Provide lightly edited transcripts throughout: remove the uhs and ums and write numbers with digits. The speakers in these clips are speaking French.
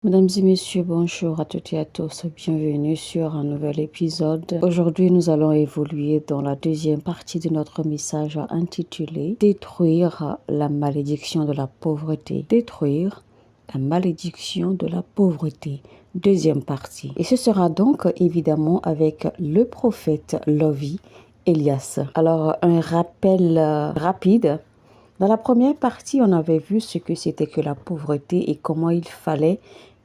Mesdames et messieurs, bonjour à toutes et à tous, bienvenue sur un nouvel épisode. Aujourd'hui, nous allons évoluer dans la deuxième partie de notre message intitulé Détruire la malédiction de la pauvreté. Détruire la malédiction de la pauvreté. Deuxième partie. Et ce sera donc évidemment avec le prophète Lovi Elias. Alors, un rappel rapide. Dans la première partie, on avait vu ce que c'était que la pauvreté et comment il fallait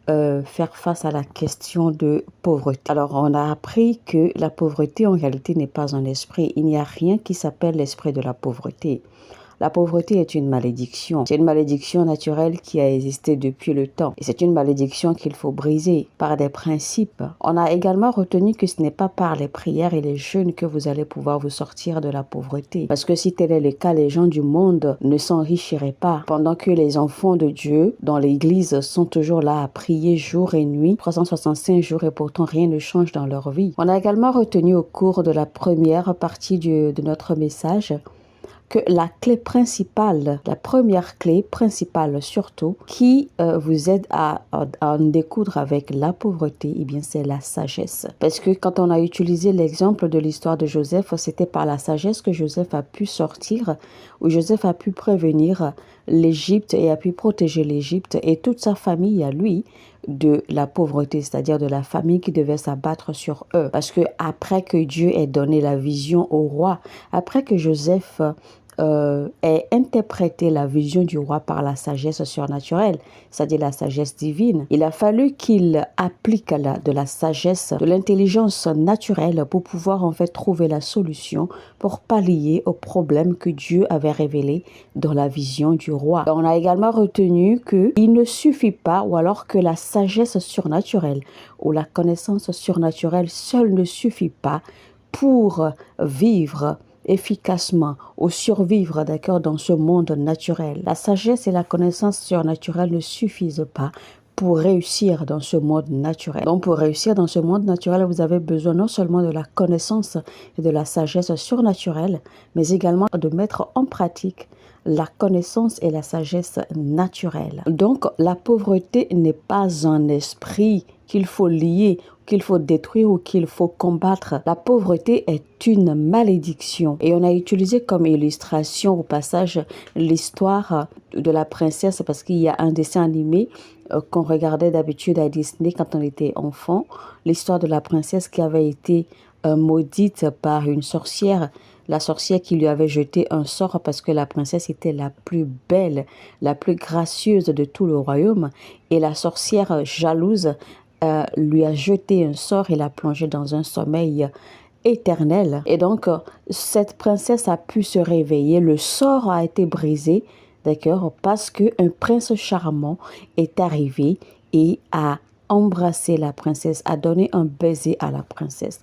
faire face à la question de pauvreté. Alors, on a appris que la pauvreté, en réalité, n'est pas un esprit. Il n'y a rien qui s'appelle l'esprit de la pauvreté. La pauvreté est une malédiction. C'est une malédiction naturelle qui a existé depuis le temps. Et c'est une malédiction qu'il faut briser par des principes. On a également retenu que ce n'est pas par les prières et les jeûnes que vous allez pouvoir vous sortir de la pauvreté. Parce que si tel est le cas, les gens du monde ne s'enrichiraient pas. Pendant que les enfants de Dieu dans l'église sont toujours là à prier jour et nuit, 365 jours, et pourtant rien ne change dans leur vie. On a également retenu au cours de la première partie de notre message que la clé principale, la première clé principale surtout, qui vous aide à en découdre avec la pauvreté, eh bien c'est la sagesse. Parce que quand on a utilisé l'exemple de l'histoire de Joseph, c'était par la sagesse que Joseph a pu sortir, où Joseph a pu prévenir l'Égypte et a pu protéger l'Égypte et toute sa famille à lui de la pauvreté, c'est-à-dire de la famine qui devait s'abattre sur eux. Parce que après que Dieu ait donné la vision au roi, après que Joseph ait interprété la vision du roi par la sagesse surnaturelle, c'est-à-dire la sagesse divine, il a fallu qu'il applique de la sagesse, de l'intelligence naturelle pour pouvoir en fait trouver la solution pour pallier aux problèmes que Dieu avait révélés dans la vision du roi. On a également retenu qu'il ne suffit pas, ou alors que la sagesse surnaturelle ou la connaissance surnaturelle seule ne suffit pas pour vivre efficacement ou survivre, d'accord, dans ce monde naturel. La sagesse et la connaissance surnaturelle ne suffisent pas pour réussir dans ce monde naturel. Donc, pour réussir dans ce monde naturel, vous avez besoin non seulement de la connaissance et de la sagesse surnaturelle, mais également de mettre en pratique la connaissance et la sagesse naturelle. Donc, la pauvreté n'est pas un esprit qu'il faut lier, qu'il faut détruire ou qu'il faut combattre. La pauvreté est une malédiction. Et on a utilisé comme illustration au passage l'histoire de la princesse, parce qu'il y a un dessin animé qu'on regardait d'habitude à Disney quand on était enfant, l'histoire de la princesse qui avait été maudite par une sorcière. La sorcière qui lui avait jeté un sort parce que la princesse était la plus belle, la plus gracieuse de tout le royaume. Et la sorcière jalouse lui a jeté un sort et l'a plongé dans un sommeil éternel. Et donc, cette princesse a pu se réveiller. Le sort a été brisé, d'accord, parce qu'un prince charmant est arrivé et a embrassé la princesse, a donné un baiser à la princesse.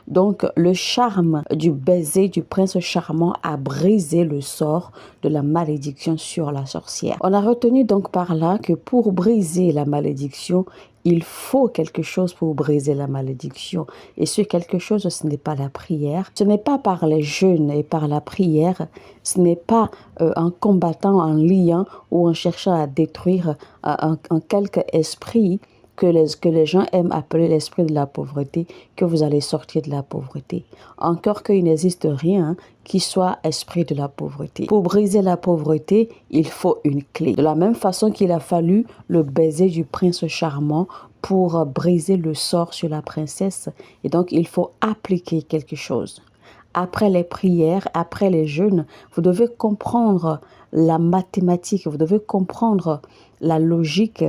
Donc, le charme du baiser du prince charmant a brisé le sort de la malédiction sur la sorcière. On a retenu donc par là que pour briser la malédiction, il faut quelque chose pour briser la malédiction. Et ce quelque chose, ce n'est pas la prière. Ce n'est pas par les jeûnes et par la prière. Ce n'est pas en combattant, en liant ou en cherchant à détruire un quelque esprit que les gens aiment appeler l'esprit de la pauvreté, que vous allez sortir de la pauvreté. Encore qu'il n'existe rien qui soit esprit de la pauvreté. Pour briser la pauvreté, il faut une clé. De la même façon qu'il a fallu le baiser du prince charmant pour briser le sort sur la princesse. Et donc, il faut appliquer quelque chose. Après les prières, après les jeûnes, vous devez comprendre la mathématique, vous devez comprendre la logique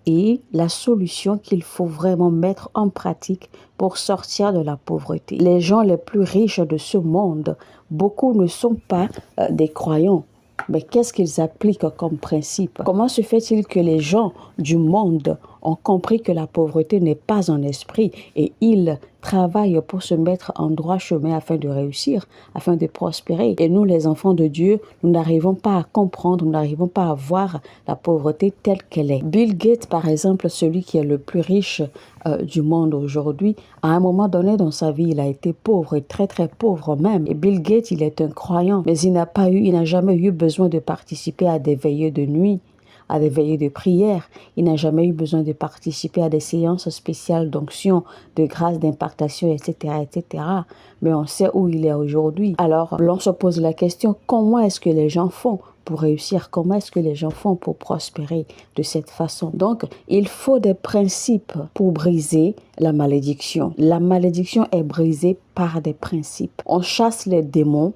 et la solution qu'il faut vraiment mettre en pratique pour sortir de la pauvreté. Les gens les plus riches de ce monde, beaucoup ne sont pas des croyants. Mais qu'est-ce qu'ils appliquent comme principe? Comment se fait-il que les gens du monde ont compris que la pauvreté n'est pas un esprit et ils travaillent pour se mettre en droit chemin afin de réussir, afin de prospérer? Et nous, les enfants de Dieu, nous n'arrivons pas à comprendre, nous n'arrivons pas à voir la pauvreté telle qu'elle est. Bill Gates, par exemple, celui qui est le plus riche du monde aujourd'hui, à un moment donné dans sa vie, il a été pauvre et très très pauvre même. Et Bill Gates, il est un croyant, mais il n'a jamais eu besoin de participer à des veillées de nuit, à des veillées de prière. Il n'a jamais eu besoin de participer à des séances spéciales d'onction, de grâce, d'impactation, etc., etc. Mais on sait où il est aujourd'hui. Alors, l'on se pose la question, comment est-ce que les gens font pour réussir? Comment est-ce que les gens font pour prospérer de cette façon? Donc, il faut des principes pour briser la malédiction. La malédiction est brisée par des principes. On chasse les démons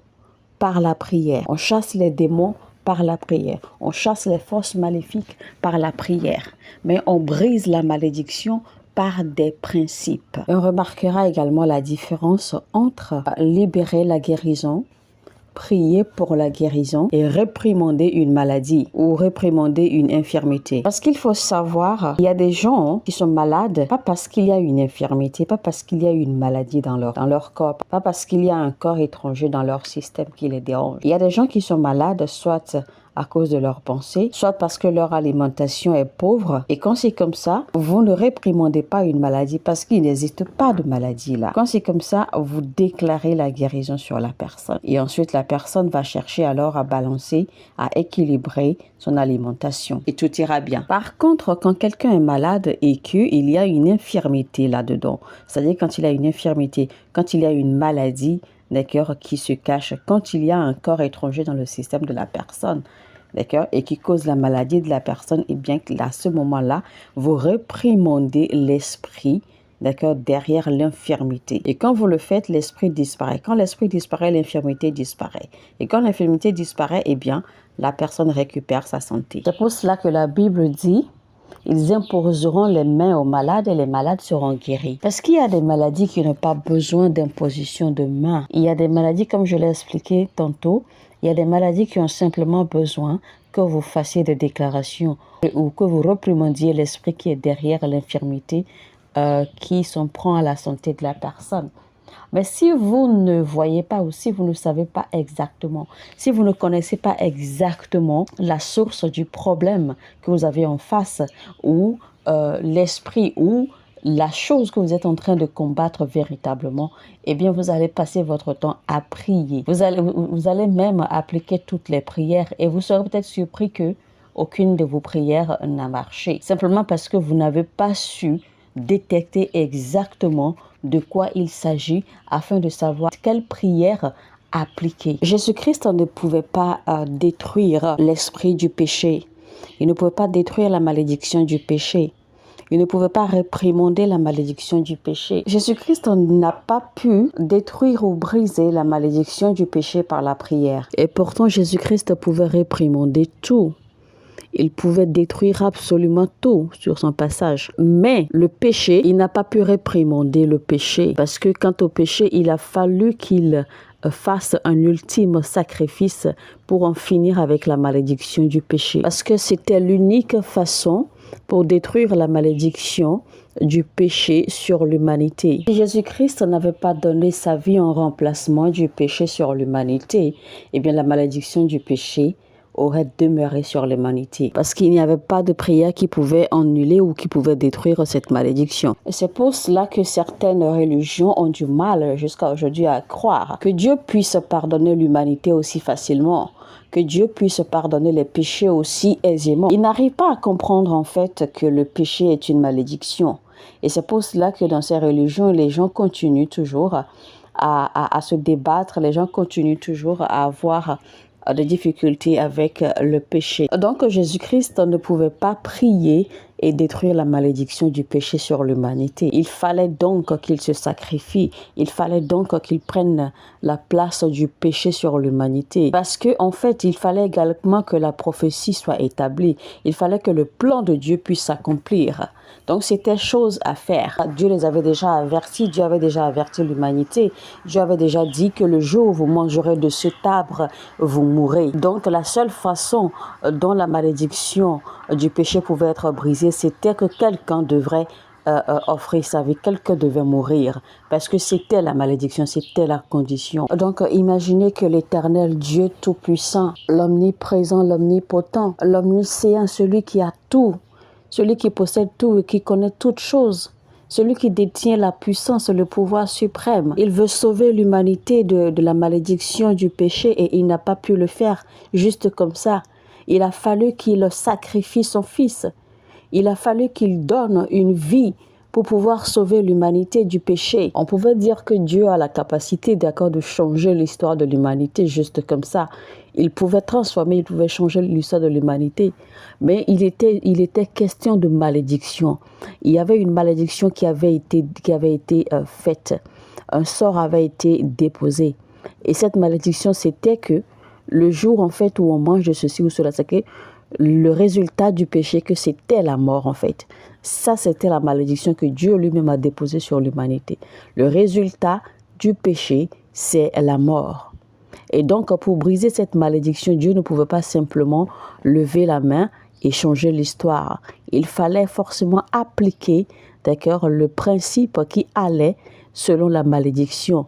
par la prière. On chasse les démons par la prière. On chasse les forces maléfiques par la prière. Mais on brise la malédiction par des principes. On remarquera également la différence entre libérer la guérison, prier pour la guérison et réprimander une maladie ou réprimander une infirmité. Parce qu'il faut savoir, il y a des gens qui sont malades, pas parce qu'il y a une infirmité, pas parce qu'il y a une maladie dans leur corps, pas parce qu'il y a un corps étranger dans leur système qui les dérange. Il y a des gens qui sont malades, soit à cause de leurs pensées, soit parce que leur alimentation est pauvre. Et quand c'est comme ça, vous ne réprimandez pas une maladie parce qu'il n'existe pas de maladie là. Quand c'est comme ça, vous déclarez la guérison sur la personne. Et ensuite, la personne va chercher alors à balancer, à équilibrer son alimentation. Et tout ira bien. Par contre, quand quelqu'un est malade et qu'il y a une infirmité là-dedans, c'est-à-dire quand il a une infirmité, quand il y a une maladie, d'accord, qui se cache, quand il y a un corps étranger dans le système de la personne, d'accord, et qui cause la maladie de la personne, et bien à ce moment-là, vous réprimandez l'esprit, d'accord, derrière l'infirmité. Et quand vous le faites, l'esprit disparaît. Quand l'esprit disparaît, l'infirmité disparaît. Et quand l'infirmité disparaît, eh bien, la personne récupère sa santé. C'est pour cela que la Bible dit, ils imposeront les mains aux malades et les malades seront guéris. Parce qu'il y a des maladies qui n'ont pas besoin d'imposition de mains. Il y a des maladies, comme je l'ai expliqué tantôt, il y a des maladies qui ont simplement besoin que vous fassiez des déclarations ou que vous réprimandiez l'esprit qui est derrière l'infirmité qui s'en prend à la santé de la personne. Mais si vous ne voyez pas ou si vous ne savez pas exactement, si vous ne connaissez pas exactement la source du problème que vous avez en face ou l'esprit ou la chose que vous êtes en train de combattre véritablement, eh bien vous allez passer votre temps à prier. Vous allez même appliquer toutes les prières et vous serez peut-être surpris que aucune de vos prières n'a marché. Simplement parce que vous n'avez pas su détecter exactement de quoi il s'agit afin de savoir quelle prière appliquer. Jésus-Christ ne pouvait pas détruire l'esprit du péché. Il ne pouvait pas détruire la malédiction du péché. Il ne pouvait pas réprimander la malédiction du péché. Jésus-Christ n'a pas pu détruire ou briser la malédiction du péché par la prière. Et pourtant, Jésus-Christ pouvait réprimander tout. Il pouvait détruire absolument tout sur son passage. Mais le péché, il n'a pas pu réprimander le péché. Parce que quant au péché, il a fallu qu'il fasse un ultime sacrifice pour en finir avec la malédiction du péché. Parce que c'était l'unique façon pour détruire la malédiction du péché sur l'humanité. Si Jésus-Christ n'avait pas donné sa vie en remplacement du péché sur l'humanité, eh bien la malédiction du péché aurait demeuré sur l'humanité. Parce qu'il n'y avait pas de prière qui pouvait annuler ou qui pouvait détruire cette malédiction. Et c'est pour cela que certaines religions ont du mal jusqu'à aujourd'hui à croire que Dieu puisse pardonner l'humanité aussi facilement, que Dieu puisse pardonner les péchés aussi aisément. Ils n'arrivent pas à comprendre en fait que le péché est une malédiction. Et c'est pour cela que dans ces religions, les gens continuent toujours à se débattre, les gens continuent toujours à avoir de difficultés avec le péché. Donc Jésus-Christ ne pouvait pas prier et détruire la malédiction du péché sur l'humanité. Il fallait donc qu'il se sacrifie. Il fallait donc qu'il prenne la place du péché sur l'humanité. Parce que en fait, il fallait également que la prophétie soit établie. Il fallait que le plan de Dieu puisse s'accomplir. Donc c'était chose à faire. Dieu les avait déjà avertis, Dieu avait déjà averti l'humanité. Dieu avait déjà dit que le jour où vous mangerez de cet arbre, vous mourrez. Donc la seule façon dont la malédiction du péché pouvait être brisée, c'était que quelqu'un devrait offrir sa vie, quelqu'un devait mourir, parce que c'était la malédiction, c'était la condition. Donc imaginez que l'Éternel Dieu Tout-Puissant, l'omniprésent, l'omnipotent, l'omniscient, celui qui a tout, celui qui possède tout et qui connaît toutes choses, celui qui détient la puissance et le pouvoir suprême. Il veut sauver l'humanité de la malédiction du péché et il n'a pas pu le faire juste comme ça. il a fallu qu'il sacrifie son fils. Il a fallu qu'il donne une vie pour pouvoir sauver l'humanité du péché. On pouvait dire que Dieu a la capacité, d'accord, de changer l'histoire de l'humanité juste comme ça. Il pouvait transformer, il pouvait changer l'histoire de l'humanité. Mais il était question de malédiction. Il y avait une malédiction qui avait été faite. Un sort avait été déposé. Et cette malédiction, c'était que le jour en fait où on mange de ceci ou cela, c'est que le résultat du péché, que c'était la mort en fait. Ça, c'était la malédiction que Dieu lui-même a déposée sur l'humanité. Le résultat du péché, c'est la mort. Et donc, pour briser cette malédiction, Dieu ne pouvait pas simplement lever la main et changer l'histoire. Il fallait forcément appliquer, d'accord, le principe qui allait, selon la malédiction,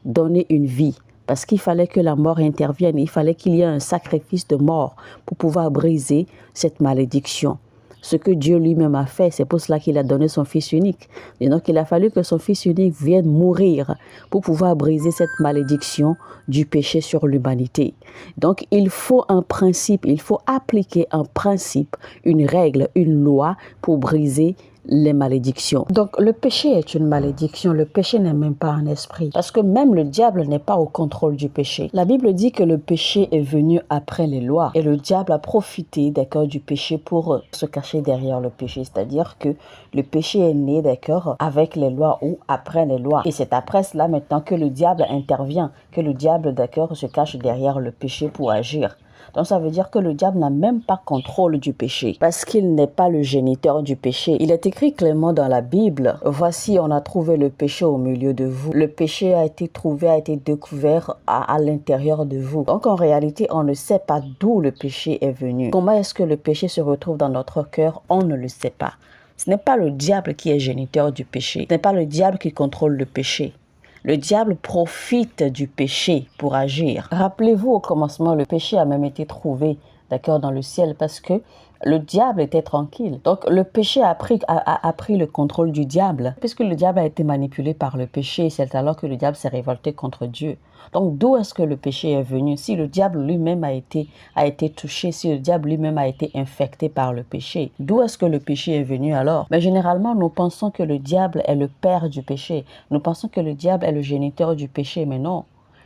donner une vie. Parce qu'il fallait que la mort intervienne, il fallait qu'il y ait un sacrifice de mort pour pouvoir briser cette malédiction. Ce que Dieu lui-même a fait, c'est pour cela qu'il a donné son Fils unique. Et donc, il a fallu que son Fils unique vienne mourir pour pouvoir briser cette malédiction du péché sur l'humanité. Donc, il faut un principe, il faut appliquer un principe, une règle, une loi pour briser les malédictions. Donc, le péché est une malédiction. Le péché n'est même pas un esprit. Parce que même le diable n'est pas au contrôle du péché. La Bible dit que le péché est venu après les lois. Et le diable a profité, d'accord, du péché pour se cacher derrière le péché. C'est-à-dire que le péché est né, d'accord, avec les lois ou après les lois. Et c'est après cela maintenant que le diable intervient, que le diable, d'accord, se cache derrière le péché pour agir. Donc ça veut dire que le diable n'a même pas contrôle du péché parce qu'il n'est pas le géniteur du péché. Il est écrit clairement dans la Bible, voici on a trouvé le péché au milieu de vous. Le péché a été trouvé, a été découvert à l'intérieur de vous. Donc en réalité, on ne sait pas d'où le péché est venu. Comment est-ce que le péché se retrouve dans notre cœur? On ne le sait pas. Ce n'est pas le diable qui est géniteur du péché. Ce n'est pas le diable qui contrôle le péché. Le diable profite du péché pour agir. Rappelez-vous, au commencement, le péché a même été trouvé, d'accord, dans le ciel parce que le diable était tranquille. Donc, le péché a pris le contrôle du diable. Puisque le diable a été manipulé par le péché, c'est alors que le diable s'est révolté contre Dieu. Donc, d'où est-ce que le péché est venu? Si le diable lui-même a été touché, si le diable lui-même a été infecté par le péché, d'où est-ce que le péché est venu alors? Mais généralement, nous pensons que le diable est le père du péché. Nous pensons que le diable est le géniteur du péché, mais non.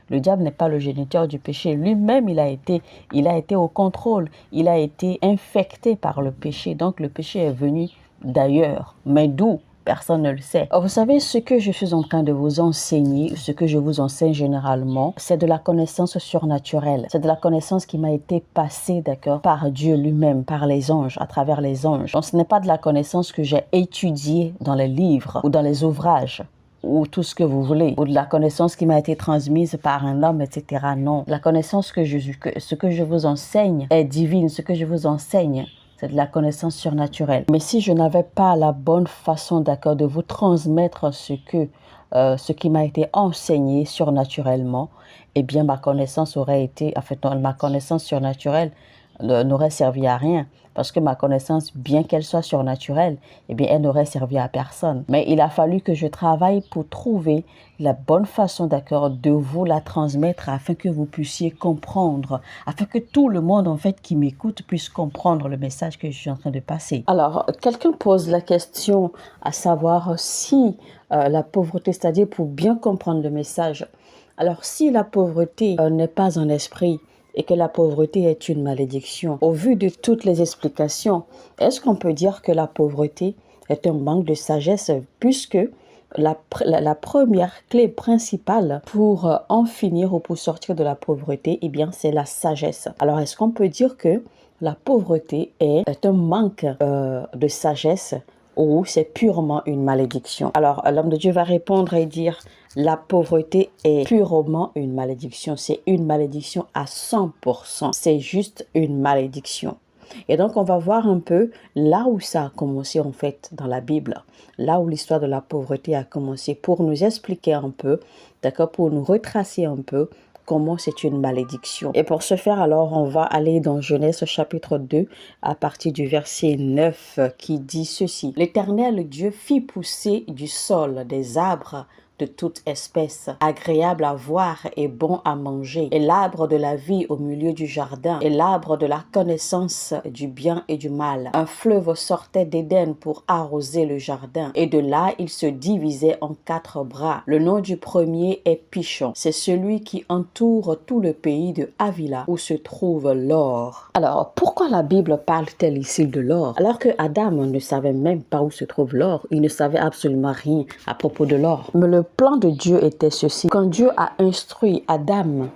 Le diable n'est pas le géniteur du péché. Lui-même, il a été au contrôle. Il a été infecté par le péché. Donc, le péché est venu d'ailleurs. Mais d'où? Personne ne le sait. Vous savez, ce que je suis en train de vous enseigner, ce que je vous enseigne généralement, c'est de la connaissance surnaturelle. C'est de la connaissance qui m'a été passée, d'accord, par Dieu lui-même, par les anges, à travers les anges. Donc, ce n'est pas de la connaissance que j'ai étudiée dans les livres ou dans les ouvrages, ou tout ce que vous voulez, ou de la connaissance qui m'a été transmise par un homme, etc. Non. La connaissance ce que je vous enseigne est divine. Ce que je vous enseigne, c'est de la connaissance surnaturelle. Mais si je n'avais pas la bonne façon, d'accord, de vous transmettre ce qui m'a été enseigné surnaturellement, eh bien ma connaissance ma connaissance surnaturelle n'aurait servi à rien. Parce que ma connaissance, bien qu'elle soit surnaturelle, eh bien, elle n'aurait servi à personne. Mais il a fallu que je travaille pour trouver la bonne façon, d'accord, de vous la transmettre afin que vous puissiez comprendre, afin que tout le monde, en fait, qui m'écoute puisse comprendre le message que je suis en train de passer. Alors, quelqu'un pose la question à savoir si la pauvreté, c'est-à-dire pour bien comprendre le message. Alors, si la pauvreté n'est pas un esprit, et que la pauvreté est une malédiction. Au vu de toutes les explications, est-ce qu'on peut dire que la pauvreté est un manque de sagesse puisque la première clé principale pour en finir ou pour sortir de la pauvreté, eh bien, c'est la sagesse. Alors, est-ce qu'on peut dire que la pauvreté est un manque de sagesse ou c'est purement une malédiction? Alors, l'homme de Dieu va répondre et dire: la pauvreté est purement une malédiction. C'est une malédiction à 100%. C'est juste une malédiction. Et donc, on va voir un peu là où ça a commencé en fait dans la Bible, là où l'histoire de la pauvreté a commencé, pour nous expliquer un peu, d'accord, pour nous retracer un peu comment c'est une malédiction. Et pour ce faire, alors, on va aller dans Genèse chapitre 2 à partir du verset 9 qui dit ceci: L'Éternel Dieu fit pousser du sol des arbres de toute espèce, agréable à voir et bon à manger, et l'arbre de la vie au milieu du jardin, et l'arbre de la connaissance du bien et du mal. Un fleuve sortait d'Éden pour arroser le jardin, et de là il se divisait en 4 bras. Le nom du premier est Pishon. C'est celui qui entoure tout le pays de Havila, où se trouve l'or. Alors, pourquoi la Bible parle-t-elle ici de l'or? Alors que Adam ne savait même pas où se trouve l'or, il ne savait absolument rien à propos de l'or. Mais le plan de Dieu était ceci. Quand Dieu a instruit Adam,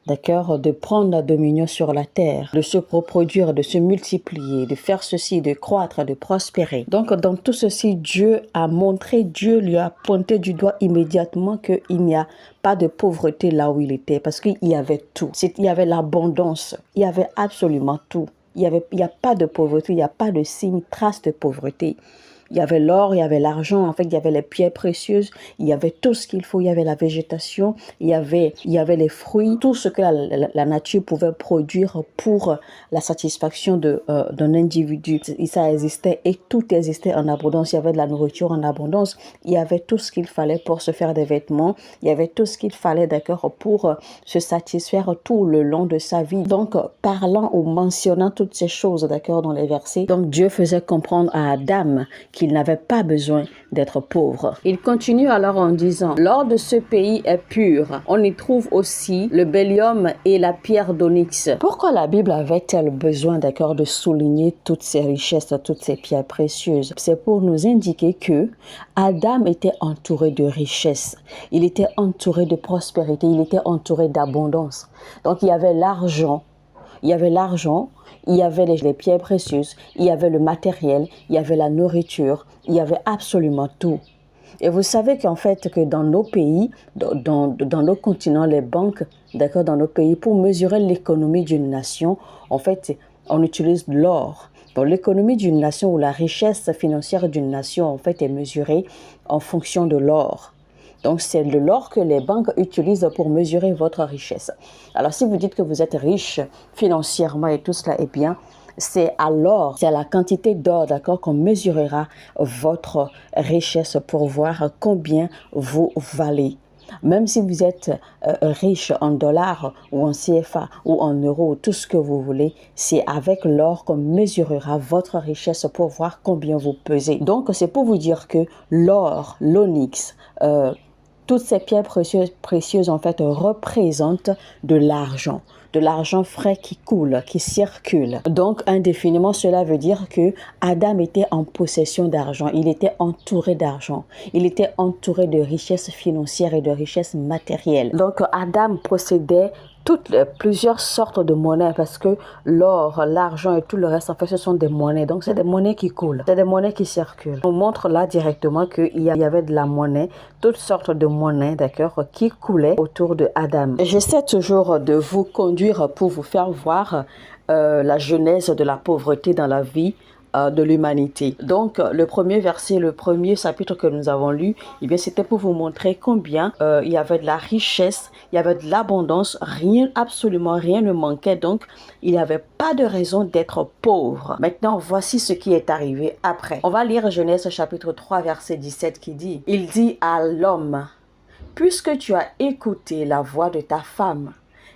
d'accord, de prendre la dominion sur la terre, de se reproduire, de se multiplier, de faire ceci, de croître, de prospérer. Donc, dans tout ceci, Dieu lui a pointé du doigt immédiatement qu'il n'y a pas de pauvreté là où il était, parce qu'il y avait tout. Il y avait l'abondance, il y avait absolument tout. Il n'y a pas de pauvreté, il n'y a pas de signe, trace de pauvreté. Il y avait l'or, il y avait l'argent, en fait, il y avait les pierres précieuses, il y avait tout ce qu'il faut, il y avait la végétation, il y avait les fruits, tout ce que la nature pouvait produire pour la satisfaction d'un individu. Ça existait et tout existait en abondance. Il y avait de la nourriture en abondance, il y avait tout ce qu'il fallait pour se faire des vêtements, il y avait tout ce qu'il fallait, d'accord, pour se satisfaire tout le long de sa vie. Donc, parlant ou mentionnant toutes ces choses, d'accord, dans les versets, donc Dieu faisait comprendre à Adam qu'il n'avait pas besoin d'être pauvre. Il continue alors en disant, l'or de ce pays est pur. On y trouve aussi le bellium et la pierre d'onyx. Pourquoi la Bible avait-elle besoin, d'accord, de souligner toutes ces richesses, toutes ces pierres précieuses? C'est pour nous indiquer que Adam était entouré de richesses. Il était entouré de prospérité. Il était entouré d'abondance. Donc il y avait l'argent. Il y avait les pierres précieuses, il y avait le matériel, il y avait la nourriture, il y avait absolument tout. Et vous savez qu'en fait, que dans nos pays, dans nos continents, les banques, d'accord, dans nos pays, pour mesurer l'économie d'une nation, en fait, on utilise l'or. Donc, l'économie d'une nation ou la richesse financière d'une nation, en fait, est mesurée en fonction de l'or. Donc, c'est de l'or que les banques utilisent pour mesurer votre richesse. Alors, si vous dites que vous êtes riche financièrement et tout cela, eh bien, c'est à l'or, c'est à la quantité d'or, d'accord, qu'on mesurera votre richesse pour voir combien vous valez. Même si vous êtes riche en dollars ou en CFA ou en euros, tout ce que vous voulez, c'est avec l'or qu'on mesurera votre richesse pour voir combien vous pesez. Donc, c'est pour vous dire que l'or, l'onyx, toutes ces pierres précieuses en fait représentent de l'argent frais qui coule, qui circule. Donc indéfiniment, cela veut dire que Adam était en possession d'argent, il était entouré d'argent, il était entouré de richesses financières et de richesses matérielles. Donc Adam possédait plusieurs sortes de monnaies parce que l'or, l'argent et tout le reste, en fait, ce sont des monnaies. Donc, c'est des monnaies qui coulent. C'est des monnaies qui circulent. On montre là directement qu'il y avait de la monnaie, toutes sortes de monnaies, d'accord, qui coulaient autour de Adam. J'essaie toujours de vous conduire pour vous faire voir la genèse de la pauvreté dans la vie de l'humanité. Donc, le premier verset, le premier chapitre que nous avons lu, eh bien, c'était pour vous montrer combien il y avait de la richesse, il y avait de l'abondance, absolument rien ne manquait. Donc, il n'y avait pas de raison d'être pauvre. Maintenant, voici ce qui est arrivé après. On va lire Genèse chapitre 3, verset 17 qui dit, il dit à l'homme, puisque tu as écouté la voix de ta femme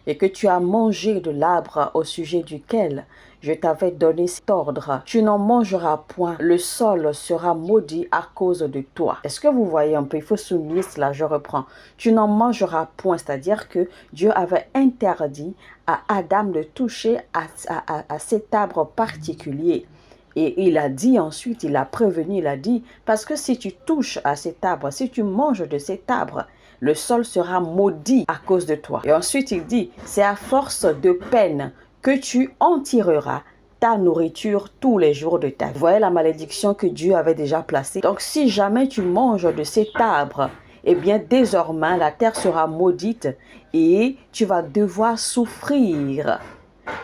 et que tu as mangé de l'arbre au sujet duquel je t'avais donné cet ordre, tu n'en mangeras point, le sol sera maudit à cause de toi. Est-ce que vous voyez un peu? Il faut souligner cela, je reprends. Tu n'en mangeras point, c'est-à-dire que Dieu avait interdit à Adam de toucher à cet arbre particulier. Et il a dit ensuite, il a prévenu, il a dit, parce que si tu touches à cet arbre, si tu manges de cet arbre, le sol sera maudit à cause de toi. Et ensuite il dit, c'est à force de peine que tu en tireras ta nourriture tous les jours de ta vie. Vous voyez la malédiction que Dieu avait déjà placée. Donc si jamais tu manges de cet arbre, eh bien désormais la terre sera maudite et tu vas devoir souffrir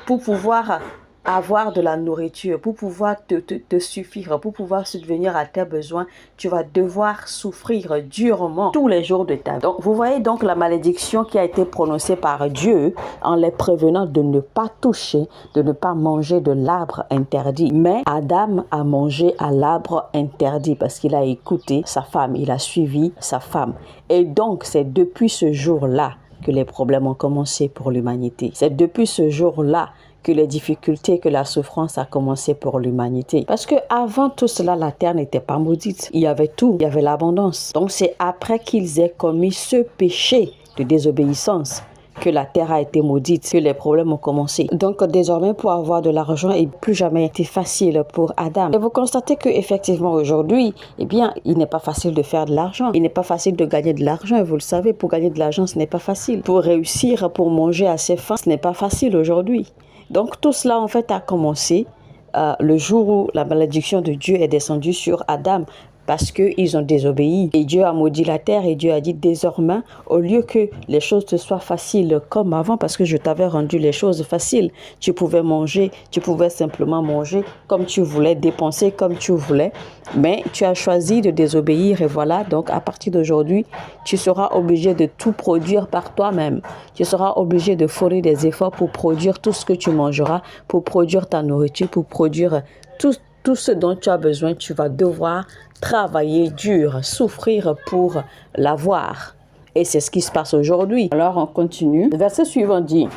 pour pouvoir avoir de la nourriture, pour pouvoir te suffire, pour pouvoir subvenir à tes besoins, tu vas devoir souffrir durement tous les jours de ta vie. Donc, vous voyez donc la malédiction qui a été prononcée par Dieu en les prévenant de ne pas toucher, de ne pas manger de l'arbre interdit. Mais Adam a mangé à l'arbre interdit parce qu'il a écouté sa femme, il a suivi sa femme. Et donc, c'est depuis ce jour-là que les problèmes ont commencé pour l'humanité. C'est depuis ce jour-là que les difficultés, que la souffrance a commencé pour l'humanité. Parce que avant tout cela, la terre n'était pas maudite. Il y avait tout, il y avait l'abondance. Donc c'est après qu'ils aient commis ce péché de désobéissance que la terre a été maudite, que les problèmes ont commencé. Donc désormais, pour avoir de l'argent, il n'a plus jamais été facile pour Adam. Et vous constatez que effectivement aujourd'hui, eh bien, il n'est pas facile de faire de l'argent. Il n'est pas facile de gagner de l'argent. Et vous le savez, pour gagner de l'argent, ce n'est pas facile. Pour réussir, pour manger à ses fins, ce n'est pas facile aujourd'hui. Donc tout cela en fait a commencé le jour où la malédiction de Dieu est descendue sur Adam parce qu'ils ont désobéi. Et Dieu a maudit la terre et Dieu a dit désormais, au lieu que les choses te soient faciles comme avant, parce que je t'avais rendu les choses faciles, tu pouvais manger, tu pouvais simplement manger comme tu voulais, dépenser comme tu voulais, mais tu as choisi de désobéir et voilà, donc à partir d'aujourd'hui, tu seras obligé de tout produire par toi-même. Tu seras obligé de fournir des efforts pour produire tout ce que tu mangeras, pour produire ta nourriture, pour produire tout ce dont tu as besoin. Tu vas devoir travailler dur, souffrir pour l'avoir. Et c'est ce qui se passe aujourd'hui. Alors on continue. Le verset suivant dit: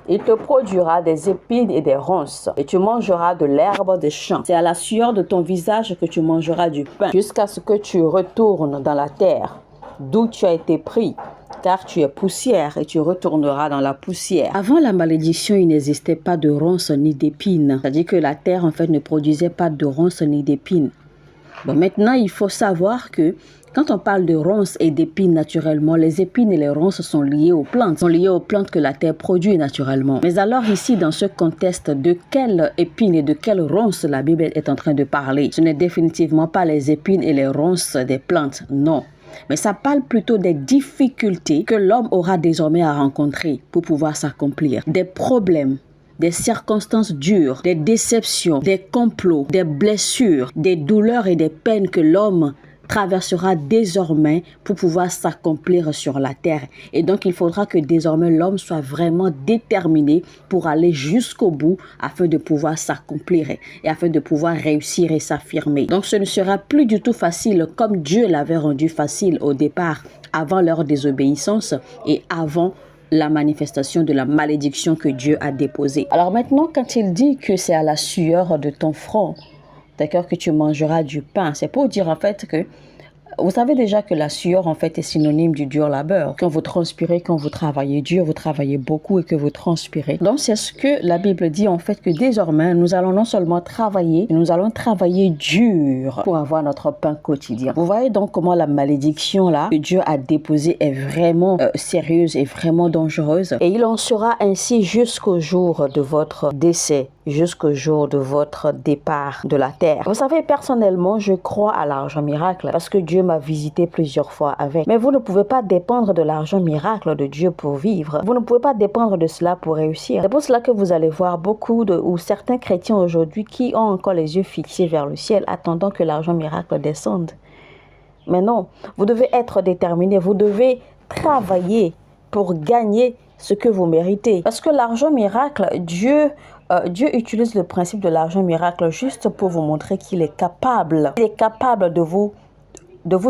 il te produira des épines et des ronces, et tu mangeras de l'herbe des champs. C'est à la sueur de ton visage que tu mangeras du pain, jusqu'à ce que tu retournes dans la terre, d'où tu as été pris, car tu es poussière et tu retourneras dans la poussière. Avant la malédiction, il n'existait pas de ronces ni d'épines. C'est-à-dire que la terre, en fait, ne produisait pas de ronces ni d'épines. Bon, maintenant, il faut savoir que quand on parle de ronces et d'épines naturellement, les épines et les ronces sont liées aux plantes. Sont liées aux plantes que la terre produit naturellement. Mais alors ici, dans ce contexte, de quelles épines et de quelles ronces la Bible est en train de parler? Ce n'est définitivement pas les épines et les ronces des plantes, non. Mais ça parle plutôt des difficultés que l'homme aura désormais à rencontrer pour pouvoir s'accomplir. Des problèmes, des circonstances dures, des déceptions, des complots, des blessures, des douleurs et des peines que l'homme traversera désormais pour pouvoir s'accomplir sur la terre. Et donc, il faudra que désormais l'homme soit vraiment déterminé pour aller jusqu'au bout afin de pouvoir s'accomplir et afin de pouvoir réussir et s'affirmer. Donc, ce ne sera plus du tout facile comme Dieu l'avait rendu facile au départ, avant leur désobéissance et avant la manifestation de la malédiction que Dieu a déposée. Alors maintenant, quand il dit que c'est à la sueur de ton front, d'accord, que tu mangeras du pain, c'est pour dire en fait que vous savez déjà que la sueur en fait est synonyme du dur labeur. Quand vous transpirez, quand vous travaillez dur, vous travaillez beaucoup et que vous transpirez. Donc c'est ce que la Bible dit en fait, que désormais nous allons non seulement travailler, mais nous allons travailler dur pour avoir notre pain quotidien. Vous voyez donc comment la malédiction là que Dieu a déposée est vraiment sérieuse et vraiment dangereuse. Et il en sera ainsi jusqu'au jour de votre décès, jusqu'au jour de votre départ de la terre. Vous savez, personnellement, je crois à l'argent miracle parce que Dieu m'a visité plusieurs fois avec. Mais vous ne pouvez pas dépendre de l'argent miracle de Dieu pour vivre. Vous ne pouvez pas dépendre de cela pour réussir. C'est pour cela que vous allez voir beaucoup ou certains chrétiens aujourd'hui qui ont encore les yeux fixés vers le ciel, attendant que l'argent miracle descende. Mais non, vous devez être déterminé, vous devez travailler pour gagner ce que vous méritez. Parce que l'argent miracle, Dieu utilise le principe de l'argent miracle juste pour vous montrer qu'il est capable. Il est capable de vous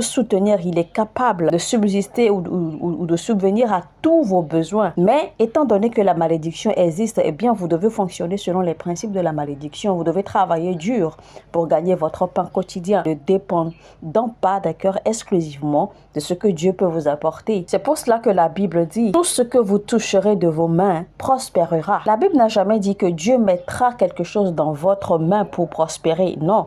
soutenir, il est capable de subsister ou de subvenir à tous vos besoins. Mais étant donné que la malédiction existe, eh bien vous devez fonctionner selon les principes de la malédiction. Vous devez travailler dur pour gagner votre pain quotidien. Ne dépendant pas, d'accord, exclusivement de ce que Dieu peut vous apporter. C'est pour cela que la Bible dit: tout ce que vous toucherez de vos mains prospérera. La Bible n'a jamais dit que Dieu mettra quelque chose dans votre main pour prospérer. Non.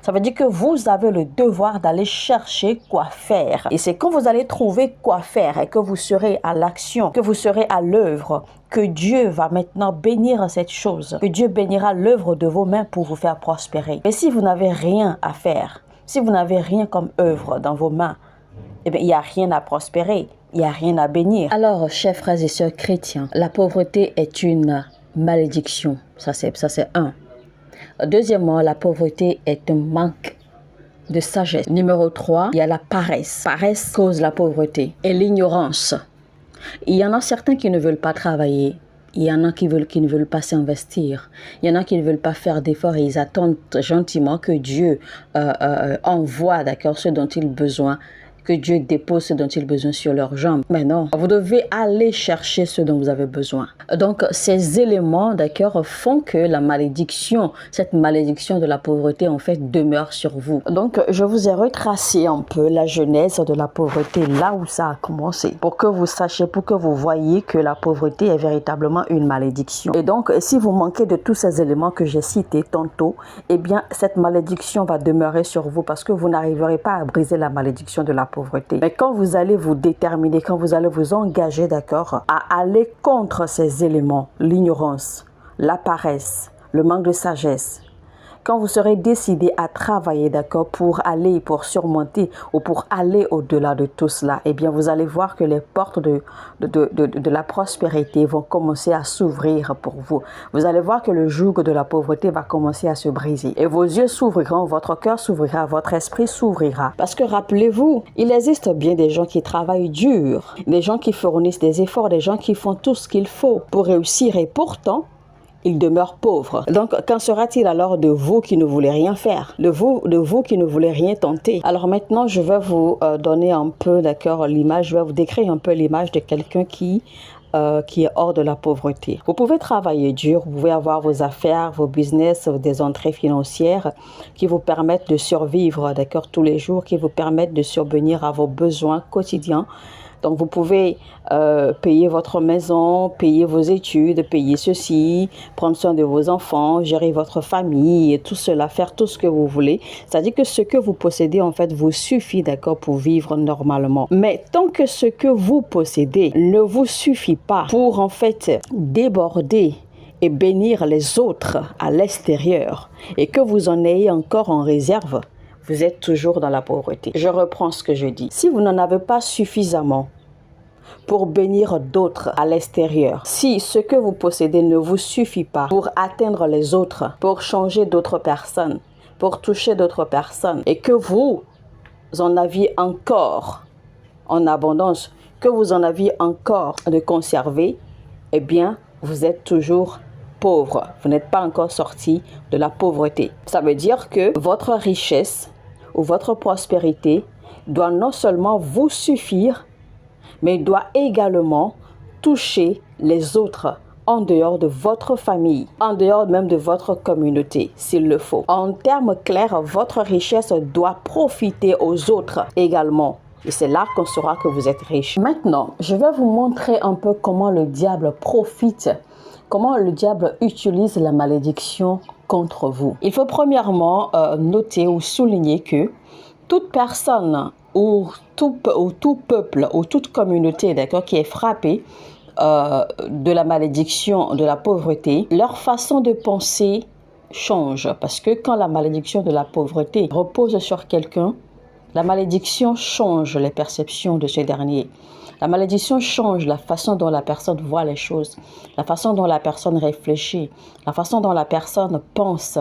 Ça veut dire que vous avez le devoir d'aller chercher quoi faire. Et c'est quand vous allez trouver quoi faire et que vous serez à l'action, que vous serez à l'œuvre, que Dieu va maintenant bénir cette chose, que Dieu bénira l'œuvre de vos mains pour vous faire prospérer. Mais si vous n'avez rien à faire, si vous n'avez rien comme œuvre dans vos mains, eh bien, il n'y a rien à prospérer, il n'y a rien à bénir. Alors, chers frères et sœurs chrétiens, la pauvreté est une malédiction. Ça, c'est un. Deuxièmement, la pauvreté est un manque de sagesse. Numéro 3, il y a la paresse. Paresse cause la pauvreté et l'ignorance. Il y en a certains qui ne veulent pas travailler. Il y en a qui ne veulent pas s'investir. Il y en a qui ne veulent pas faire d'efforts et ils attendent gentiment que Dieu envoie, d'accord, ce dont ils ont besoin, que Dieu dépose ce dont ils ont besoin sur leurs jambes. Mais non, vous devez aller chercher ce dont vous avez besoin. Donc, ces éléments, d'accord, font que la malédiction, cette malédiction de la pauvreté, en fait, demeure sur vous. Donc, je vous ai retracé un peu la genèse de la pauvreté, là où ça a commencé, pour que vous sachiez, pour que vous voyez que la pauvreté est véritablement une malédiction. Et donc, si vous manquez de tous ces éléments que j'ai cités tantôt, eh bien, cette malédiction va demeurer sur vous parce que vous n'arriverez pas à briser la malédiction de la pauvreté. Mais quand vous allez vous déterminer, quand vous allez vous engager, d'accord, à aller contre ces éléments, l'ignorance, la paresse, le manque de sagesse, quand vous serez décidé à travailler, d'accord, pour surmonter ou pour aller au-delà de tout cela, eh bien, vous allez voir que les portes de la prospérité vont commencer à s'ouvrir pour vous. Vous allez voir que le joug de la pauvreté va commencer à se briser. Et vos yeux s'ouvriront, votre cœur s'ouvrira, votre esprit s'ouvrira. Parce que rappelez-vous, il existe bien des gens qui travaillent dur, des gens qui fournissent des efforts, des gens qui font tout ce qu'il faut pour réussir et pourtant, ils demeurent pauvres. Donc, qu'en sera-t-il alors de vous qui ne voulez rien faire, de vous qui ne voulez rien tenter? Alors maintenant, je vais vous donner un peu, d'accord, l'image, je vais vous décrire un peu l'image de quelqu'un qui est hors de la pauvreté. Vous pouvez travailler dur, vous pouvez avoir vos affaires, vos business, des entrées financières qui vous permettent de survivre, d'accord, tous les jours, qui vous permettent de subvenir à vos besoins quotidiens. Donc, vous pouvez payer votre maison, payer vos études, payer ceci, prendre soin de vos enfants, gérer votre famille et tout cela, faire tout ce que vous voulez. C'est-à-dire que ce que vous possédez, en fait, vous suffit, d'accord, pour vivre normalement. Mais tant que ce que vous possédez ne vous suffit pas pour, en fait, déborder et bénir les autres à l'extérieur et que vous en ayez encore en réserve, vous êtes toujours dans la pauvreté. Je reprends ce que je dis. Si vous n'en avez pas suffisamment pour bénir d'autres à l'extérieur, si ce que vous possédez ne vous suffit pas pour atteindre les autres, pour changer d'autres personnes, pour toucher d'autres personnes, et que vous en aviez encore en abondance, que vous en aviez encore de conserver, eh bien, vous êtes toujours pauvre. Vous n'êtes pas encore sorti de la pauvreté. Ça veut dire que votre richesse ou votre prospérité doit non seulement vous suffire, mais doit également toucher les autres en dehors de votre famille, en dehors même de votre communauté, s'il le faut. En termes clairs, votre richesse doit profiter aux autres également. Et c'est là qu'on saura que vous êtes riche. Maintenant, je vais vous montrer un peu comment le diable profite, comment le diable utilise la malédiction contre vous. Il faut premièrement noter ou souligner que toute personne ou tout peuple ou toute communauté, d'accord, qui est frappée de la malédiction, de la pauvreté, leur façon de penser change. Parce que quand la malédiction de la pauvreté repose sur quelqu'un, la malédiction change les perceptions de ce dernier. La malédiction change la façon dont la personne voit les choses, la façon dont la personne réfléchit, la façon dont la personne pense,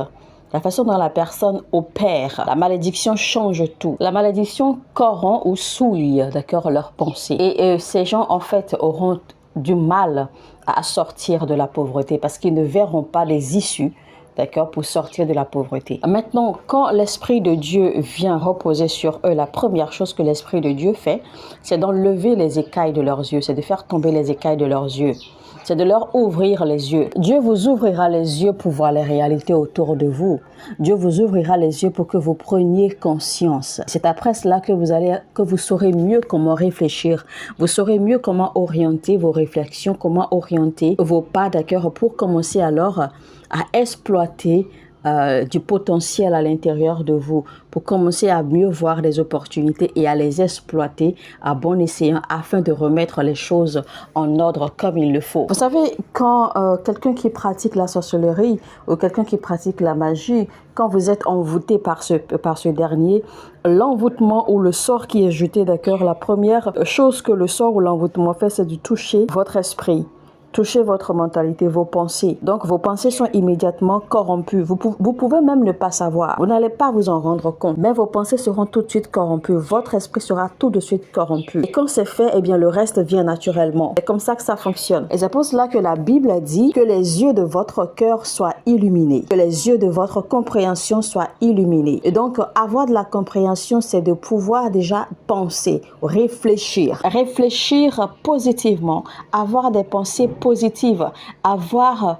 la façon dont la personne opère. La malédiction change tout. La malédiction corrompt ou souille, d'accord, leurs pensées. Et ces gens, en fait, auront du mal à sortir de la pauvreté parce qu'ils ne verront pas les issues, d'accord, pour sortir de la pauvreté. Maintenant, quand l'Esprit de Dieu vient reposer sur eux, la première chose que l'Esprit de Dieu fait, c'est d'enlever les écailles de leurs yeux, c'est de faire tomber les écailles de leurs yeux. C'est de leur ouvrir les yeux. Dieu vous ouvrira les yeux pour voir les réalités autour de vous. Dieu vous ouvrira les yeux pour que vous preniez conscience. C'est après cela que vous saurez mieux comment réfléchir. Vous saurez mieux comment orienter vos réflexions, comment orienter vos pas, d'accord, pour commencer alors à exploiter du potentiel à l'intérieur de vous, pour commencer à mieux voir les opportunités et à les exploiter à bon escient afin de remettre les choses en ordre comme il le faut. Vous savez, quand quelqu'un qui pratique la sorcellerie ou quelqu'un qui pratique la magie, quand vous êtes envoûté par ce dernier, l'envoûtement ou le sort qui est jeté, d'accord, la première chose que le sort ou l'envoûtement fait, c'est de toucher votre esprit. toucher votre mentalité, vos pensées. Donc, vos pensées sont immédiatement corrompues. Vous pouvez même ne pas savoir. Vous n'allez pas vous en rendre compte. Mais vos pensées seront tout de suite corrompues. Votre esprit sera tout de suite corrompu. Et quand c'est fait, eh bien, le reste vient naturellement. C'est comme ça que ça fonctionne. Et c'est pour cela que la Bible dit que les yeux de votre cœur soient illuminés. Que les yeux de votre compréhension soient illuminés. Et donc, avoir de la compréhension, c'est de pouvoir déjà penser, réfléchir. Réfléchir positivement, avoir des pensées positives, avoir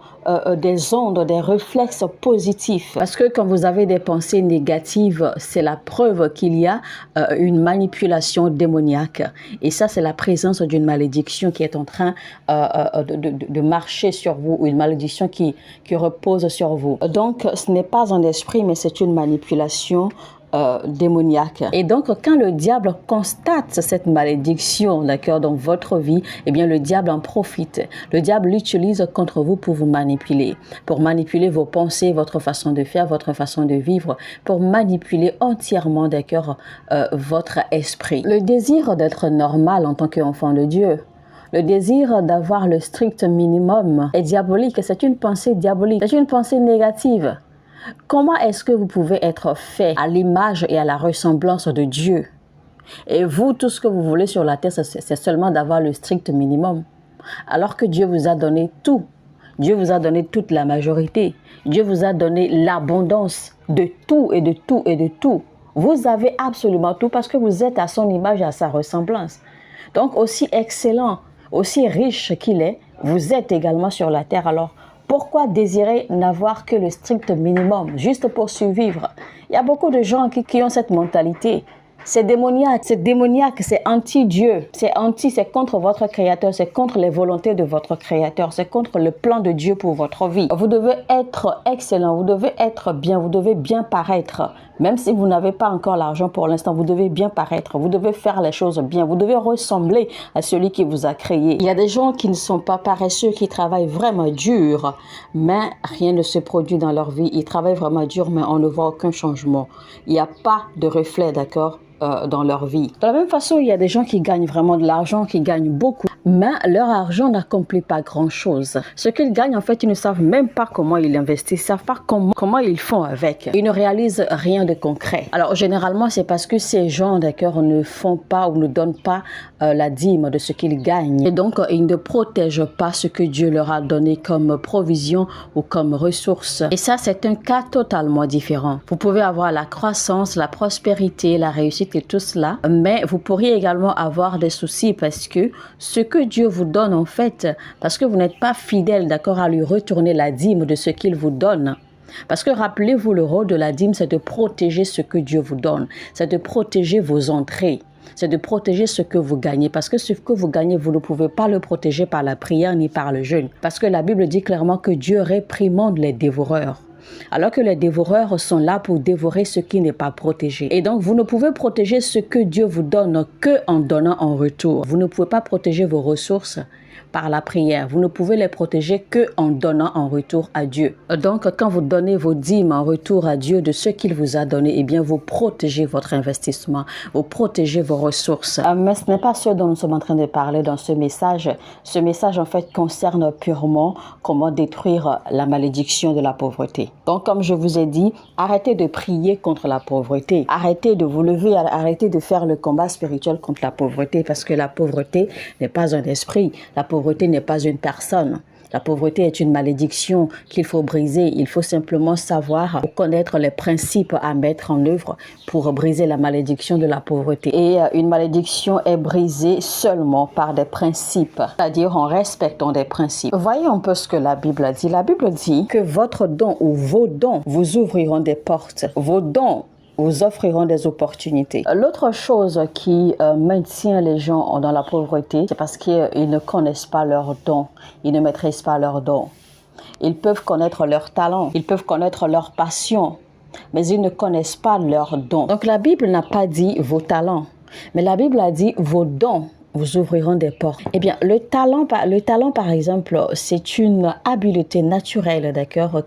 des ondes, des réflexes positifs. Parce que quand vous avez des pensées négatives, c'est la preuve qu'il y a une manipulation démoniaque. Et ça, c'est la présence d'une malédiction qui est en train de marcher sur vous, ou une malédiction qui repose sur vous. Donc, ce n'est pas un esprit, mais c'est une manipulation démoniaque. Et donc, quand le diable constate cette malédiction, d'accord, dans votre vie, eh bien, le diable en profite. Le diable l'utilise contre vous pour vous manipuler vos pensées, votre façon de faire, votre façon de vivre, pour manipuler entièrement, d'accord, votre esprit. Le désir d'être normal en tant qu'enfant de Dieu, le désir d'avoir le strict minimum est diabolique. C'est une pensée diabolique. C'est une pensée négative. Comment est-ce que vous pouvez être fait à l'image et à la ressemblance de Dieu? Et vous, tout ce que vous voulez sur la terre, c'est seulement d'avoir le strict minimum. Alors que Dieu vous a donné tout. Dieu vous a donné toute la majorité. Dieu vous a donné l'abondance de tout et de tout et de tout. Vous avez absolument tout parce que vous êtes à son image et à sa ressemblance. Donc, aussi excellent, aussi riche qu'il est, vous êtes également sur la terre. Alors, pourquoi désirer n'avoir que le strict minimum, juste pour survivre? Il y a beaucoup de gens qui ont cette mentalité. C'est démoniaque, c'est anti-Dieu, c'est contre votre Créateur, c'est contre les volontés de votre Créateur, c'est contre le plan de Dieu pour votre vie. Vous devez être excellent, vous devez être bien, vous devez bien paraître. Même si vous n'avez pas encore l'argent pour l'instant, vous devez bien paraître, vous devez faire les choses bien, vous devez ressembler à celui qui vous a créé. Il y a des gens qui ne sont pas paresseux, qui travaillent vraiment dur, mais rien ne se produit dans leur vie. Ils travaillent vraiment dur, mais on ne voit aucun changement. Il n'y a pas de reflet, d'accord, dans leur vie. De la même façon, il y a des gens qui gagnent vraiment de l'argent, qui gagnent beaucoup, mais leur argent n'accomplit pas grand-chose. Ce qu'ils gagnent, en fait, ils ne savent même pas comment ils investissent, ils ne savent pas comment ils font avec. Ils ne réalisent rien de concret. Alors, généralement, c'est parce que ces gens, d'accord, ne font pas ou ne donnent pas la dîme de ce qu'ils gagnent. Et donc, ils ne protègent pas ce que Dieu leur a donné comme provision ou comme ressource. Et ça, c'est un cas totalement différent. Vous pouvez avoir la croissance, la prospérité, la réussite et tout cela, mais vous pourriez également avoir des soucis parce que ce que Dieu vous donne, en fait, parce que vous n'êtes pas fidèle, d'accord, à lui retourner la dîme de ce qu'il vous donne. Parce que rappelez-vous, le rôle de la dîme, c'est de protéger ce que Dieu vous donne. C'est de protéger vos entrées. C'est de protéger ce que vous gagnez. Parce que ce que vous gagnez, vous ne pouvez pas le protéger par la prière ni par le jeûne. Parce que la Bible dit clairement que Dieu réprimande les dévoreurs. Alors que les dévoreurs sont là pour dévorer ce qui n'est pas protégé. Et donc, vous ne pouvez protéger ce que Dieu vous donne que en donnant en retour. Vous ne pouvez pas protéger vos ressources par la prière. Vous ne pouvez les protéger que en donnant en retour à Dieu. Donc, quand vous donnez vos dîmes en retour à Dieu de ce qu'il vous a donné, eh bien, vous protégez votre investissement, vous protégez vos ressources. Mais ce n'est pas ce dont nous sommes en train de parler dans ce message. Ce message, en fait, concerne purement comment détruire la malédiction de la pauvreté. Donc, comme je vous ai dit, arrêtez de prier contre la pauvreté. Arrêtez de vous lever, arrêtez de faire le combat spirituel contre la pauvreté parce que la pauvreté n'est pas un esprit. La pauvreté n'est pas une personne. La pauvreté est une malédiction qu'il faut briser. Il faut simplement savoir connaître les principes à mettre en œuvre pour briser la malédiction de la pauvreté. Et une malédiction est brisée seulement par des principes, c'est-à-dire en respectant des principes. Voyez un peu ce que la Bible dit. La Bible dit que votre don ou vos dons vous ouvriront des portes. Vos dons vous offriront des opportunités. L'autre chose qui maintient les gens dans la pauvreté, c'est parce qu'ils ne connaissent pas leurs dons. Ils ne maîtrisent pas leurs dons. Ils peuvent connaître leurs talents, ils peuvent connaître leurs passions, mais ils ne connaissent pas leurs dons. Donc la Bible n'a pas dit vos talents, mais la Bible a dit vos dons vous ouvriront des portes. Eh bien, le talent par exemple, c'est une habileté naturelle, d'accord,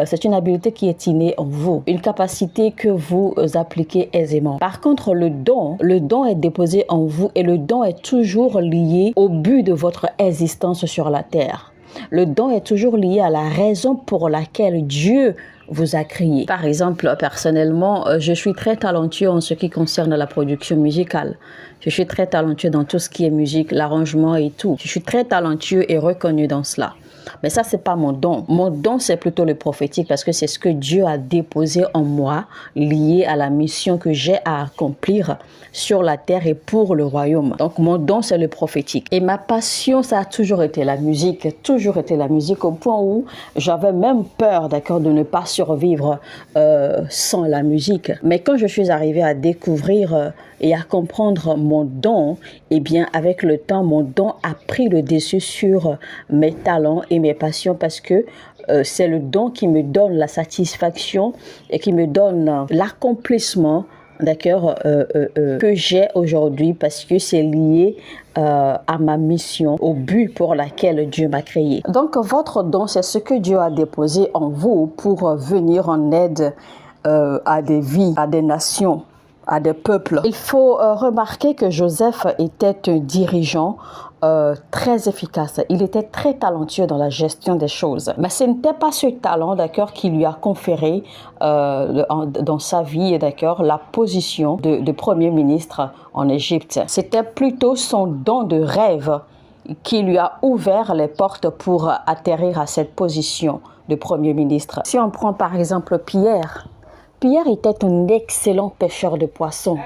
c'est une habileté qui est innée en vous, une capacité que vous appliquez aisément. Par contre, le don est déposé en vous et le don est toujours lié au but de votre existence sur la terre. Le don est toujours lié à la raison pour laquelle Dieu vous a créé. Par exemple, personnellement, je suis très talentueux en ce qui concerne la production musicale. Je suis très talentueux dans tout ce qui est musique, l'arrangement et tout. Je suis très talentueux et reconnu dans cela. Mais ça, c'est pas mon don. Mon don, c'est plutôt le prophétique parce que c'est ce que Dieu a déposé en moi, lié à la mission que j'ai à accomplir sur la terre et pour le royaume. Donc, mon don, c'est le prophétique. Et ma passion, ça a toujours été la musique, au point où j'avais même peur, d'accord, de ne pas survivre sans la musique. Mais quand je suis arrivée à découvrir et à comprendre mon don, eh bien, avec le temps, mon don a pris le dessus sur mes talents et mes passions parce que c'est le don qui me donne la satisfaction et qui me donne l'accomplissement, d'accord, que j'ai aujourd'hui parce que c'est lié à ma mission, au but pour laquelle Dieu m'a créé. Donc, votre don, c'est ce que Dieu a déposé en vous pour venir en aide à des vies, à des nations, à des peuples. Il faut remarquer que Joseph était un dirigeant très efficace. Il était très talentueux dans la gestion des choses. Mais ce n'était pas ce talent, d'accord, qui lui a conféré dans sa vie, d'accord, la position de premier ministre en Égypte. C'était plutôt son don de rêve qui lui a ouvert les portes pour atterrir à cette position de premier ministre. Si on prend par exemple Pierre était un excellent pêcheur de poissons.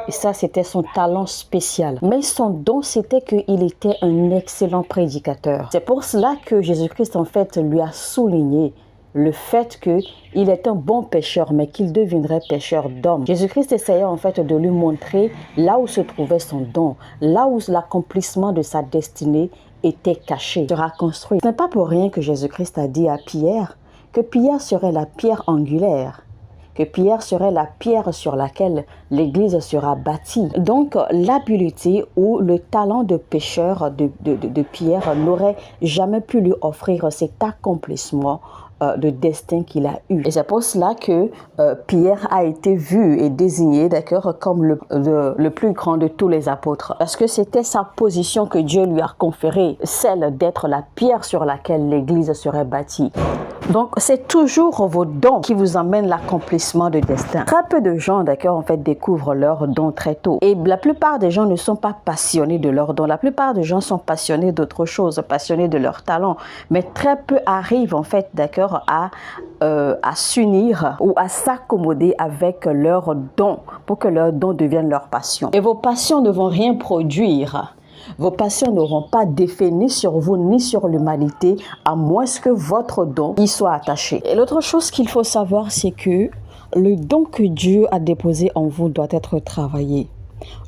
Et ça, c'était son talent spécial. Mais son don, c'était qu'il était un excellent prédicateur. C'est pour cela que Jésus-Christ, en fait, lui a souligné le fait qu'il est un bon pêcheur, mais qu'il deviendrait pêcheur d'hommes. Jésus-Christ essayait en fait de lui montrer là où se trouvait son don, là où l'accomplissement de sa destinée était caché, sera construit. Ce n'est pas pour rien que Jésus-Christ a dit à Pierre que Pierre serait la pierre angulaire, que Pierre serait la pierre sur laquelle l'Église sera bâtie. Donc, l'habileté ou le talent de pêcheur de Pierre n'aurait jamais pu lui offrir cet accomplissement de destin qu'il a eu. Et c'est pour cela que Pierre a été vu et désigné, d'accord, comme le plus grand de tous les apôtres. Parce que c'était sa position que Dieu lui a conférée, celle d'être la pierre sur laquelle l'Église serait bâtie. Donc, c'est toujours vos dons qui vous amènent l'accomplissement de destin. Très peu de gens, d'accord, en fait, découvrent leurs dons très tôt. Et la plupart des gens ne sont pas passionnés de leurs dons. La plupart des gens sont passionnés d'autre chose, passionnés de leur talent. Mais très peu arrivent, en fait, d'accord, à s'unir ou à s'accommoder avec leurs dons pour que leurs dons deviennent leur passion. Et vos passions ne vont rien produire. Vos passions n'auront pas d'effet ni sur vous ni sur l'humanité à moins que votre don y soit attaché. Et l'autre chose qu'il faut savoir, c'est que le don que Dieu a déposé en vous doit être travaillé.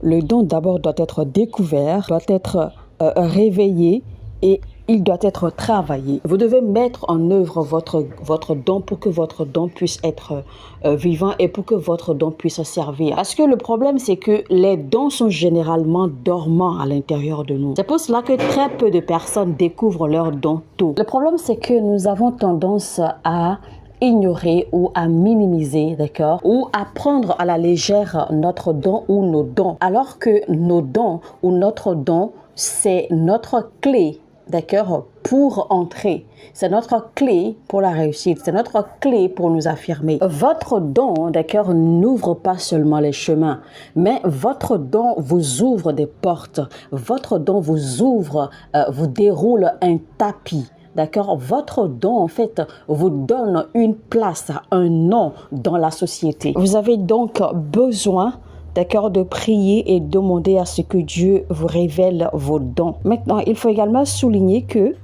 Le don d'abord doit être découvert, doit être réveillé et il doit être travaillé. Vous devez mettre en œuvre votre don pour que votre don puisse être vivant et pour que votre don puisse servir. Parce que le problème, c'est que les dons sont généralement dormants à l'intérieur de nous. C'est pour cela que très peu de personnes découvrent leurs dons tôt. Le problème, c'est que nous avons tendance à ignorer ou à minimiser, d'accord, ou à prendre à la légère notre don ou nos dons. Alors que nos dons ou notre don, c'est notre clé, d'accord, pour entrer. C'est notre clé pour la réussite. C'est notre clé pour nous affirmer. Votre don, d'accord, n'ouvre pas seulement les chemins, mais votre don vous ouvre des portes. Votre don vous ouvre, vous déroule un tapis. D'accord, votre don, en fait, vous donne une place, un nom dans la société. Vous avez donc besoin, d'accord, de prier et demander à ce que Dieu vous révèle vos dons. Maintenant, il faut également souligner que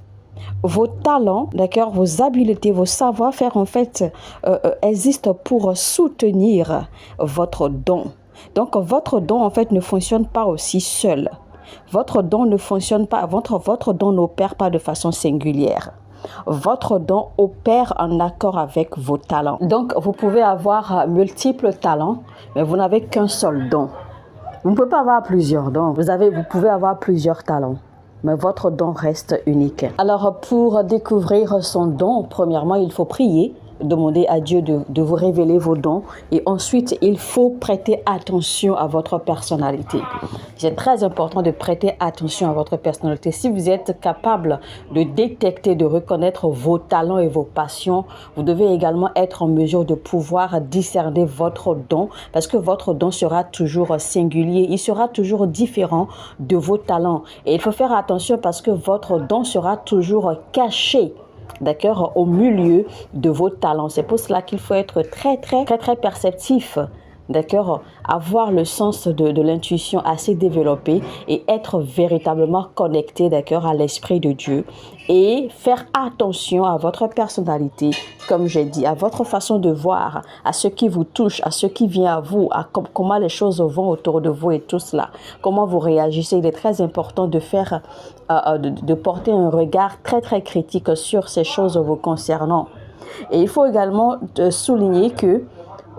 vos talents, d'accord, vos habiletés, vos savoir-faire, en fait, existent pour soutenir votre don. Donc, votre don, en fait, ne fonctionne pas aussi seul. Votre don ne fonctionne pas, votre don n'opère pas de façon singulière. Votre don opère en accord avec vos talents. Donc, vous pouvez avoir multiples talents, mais vous n'avez qu'un seul don. Vous ne pouvez pas avoir plusieurs dons. Vous pouvez avoir plusieurs talents, mais votre don reste unique. Alors, pour découvrir son don, premièrement, il faut prier. Demander à Dieu de vous révéler vos dons et ensuite il faut prêter attention à votre personnalité. C'est très important de prêter attention à votre personnalité. Si vous êtes capable de détecter, de reconnaître vos talents et vos passions, vous devez également être en mesure de pouvoir discerner votre don parce que votre don sera toujours singulier, il sera toujours différent de vos talents et il faut faire attention parce que votre don sera toujours caché. D'accord, au milieu de vos talents. C'est pour cela qu'il faut être très perceptif. D'accord, avoir le sens de l'intuition assez développé et être véritablement connecté, d'accord, à l'esprit de Dieu et faire attention à votre personnalité, comme j'ai dit, à votre façon de voir, à ce qui vous touche, à ce qui vient à vous, à comment les choses vont autour de vous et tout cela, comment vous réagissez. Il est très important de faire, de porter un regard très critique sur ces choses vous concernant. Et il faut également souligner que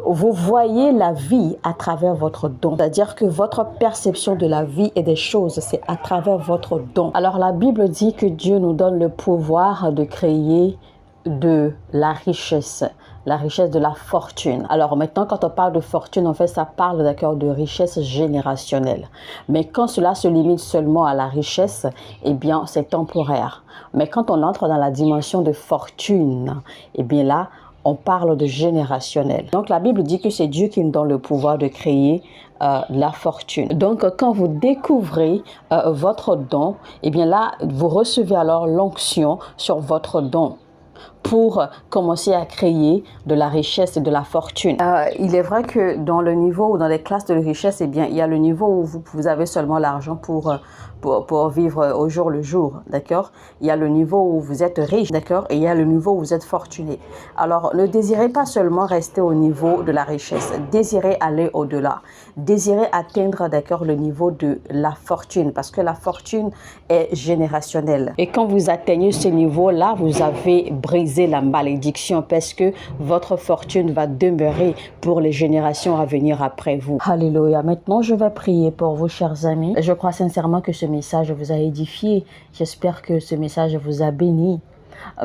vous voyez la vie à travers votre don. C'est-à-dire que votre perception de la vie et des choses, c'est à travers votre don. Alors la Bible dit que Dieu nous donne le pouvoir de créer de la richesse de la fortune. Alors maintenant, quand on parle de fortune, en fait, ça parle d'accord de richesse générationnelle. Mais quand cela se limite seulement à la richesse, eh bien, c'est temporaire. Mais quand on entre dans la dimension de fortune, eh bien là, on parle de générationnel. Donc la Bible dit que c'est Dieu qui nous donne le pouvoir de créer la fortune. Donc quand vous découvrez votre don, eh bien là, vous recevez alors l'onction sur votre don pour commencer à créer de la richesse et de la fortune. Il est vrai que dans le niveau ou dans les classes de richesse, eh bien, il y a le niveau où vous avez seulement l'argent pour vivre au jour le jour, d'accord? Il y a le niveau où vous êtes riche, d'accord? Et il y a le niveau où vous êtes fortuné. Alors, ne désirez pas seulement rester au niveau de la richesse, désirez aller au-delà, désirez atteindre, d'accord, le niveau de la fortune, parce que la fortune est générationnelle. Et quand vous atteignez ce niveau-là, vous avez brisé la malédiction, parce que votre fortune va demeurer pour les générations à venir après vous. Alléluia. Maintenant, je vais prier pour vous, chers amis. Je crois sincèrement que ce message vous a édifié. J'espère que ce message vous a béni.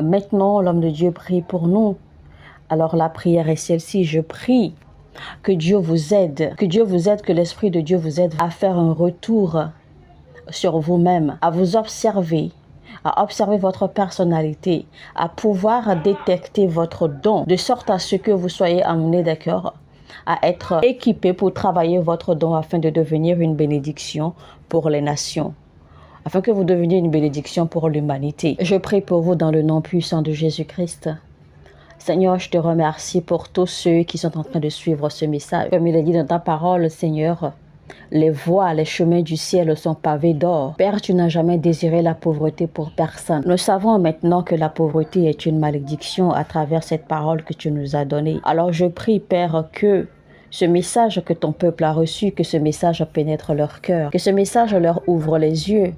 Maintenant, l'homme de Dieu prie pour nous. Alors la prière est celle-ci. Je prie que Dieu vous aide, que l'Esprit de Dieu vous aide à faire un retour sur vous-même, à vous observer, à observer votre personnalité, à pouvoir détecter votre don, de sorte à ce que vous soyez amené, d'accord, à être équipé pour travailler votre don afin de devenir une bénédiction pour les nations, afin que vous deveniez une bénédiction pour l'humanité. Je prie pour vous dans le nom puissant de Jésus-Christ. Seigneur, je te remercie pour tous ceux qui sont en train de suivre ce message. Comme il est dit dans ta parole, Seigneur, les voies, les chemins du ciel sont pavés d'or. Père, tu n'as jamais désiré la pauvreté pour personne. Nous savons maintenant que la pauvreté est une malédiction à travers cette parole que tu nous as donnée. Alors je prie, Père, que ce message que ton peuple a reçu, que ce message pénètre leur cœur, que ce message leur ouvre les yeux,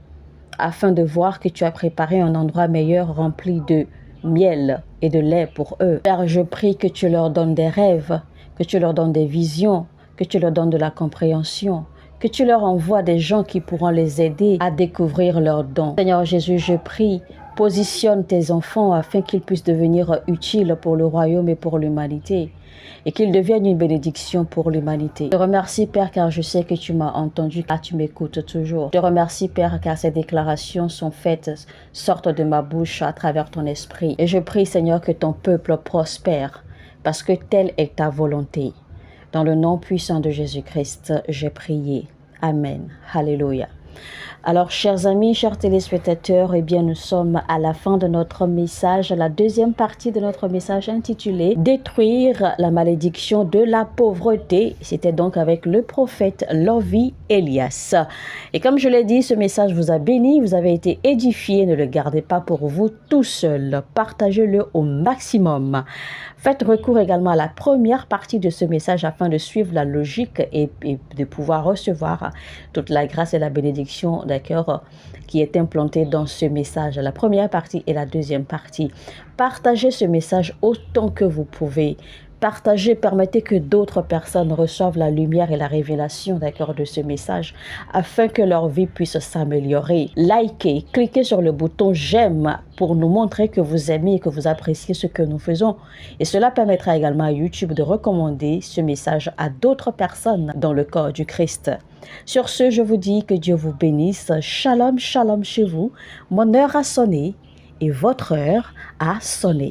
afin de voir que tu as préparé un endroit meilleur rempli de miel et de lait pour eux. Père, je prie que tu leur donnes des rêves, que tu leur donnes des visions, que tu leur donnes de la compréhension, que tu leur envoies des gens qui pourront les aider à découvrir leurs dons. Seigneur Jésus, je prie, positionne tes enfants afin qu'ils puissent devenir utiles pour le royaume et pour l'humanité, et qu'ils deviennent une bénédiction pour l'humanité. Je te remercie, Père, car je sais que tu m'as entendu, car tu m'écoutes toujours. Je te remercie, Père, car ces déclarations sont faites, sortent de ma bouche à travers ton esprit. Et je prie, Seigneur, que ton peuple prospère, parce que telle est ta volonté. Dans le nom puissant de Jésus-Christ, j'ai prié. Amen. Alléluia. Alors, chers amis, chers téléspectateurs, eh bien, nous sommes à la fin de notre message, la deuxième partie de notre message intitulé « Détruire la malédiction de la pauvreté ». C'était donc avec le prophète Lovy Elias. Et comme je l'ai dit, ce message vous a béni, vous avez été édifié. Ne le gardez pas pour vous tout seul. Partagez-le au maximum. Faites recours également à la première partie de ce message afin de suivre la logique et de pouvoir recevoir toute la grâce et la bénédiction, d'accord, qui est implantée dans ce message. La première partie et la deuxième partie. Partagez ce message autant que vous pouvez. partagez, permettez que d'autres personnes reçoivent la lumière et la révélation, d'accord, de ce message afin que leur vie puisse s'améliorer. Likez, cliquez sur le bouton j'aime pour nous montrer que vous aimez et que vous appréciez ce que nous faisons. Et cela permettra également à YouTube de recommander ce message à d'autres personnes dans le corps du Christ. Sur ce, je vous dis que Dieu vous bénisse. Shalom, shalom chez vous. Mon heure a sonné et votre heure a sonné.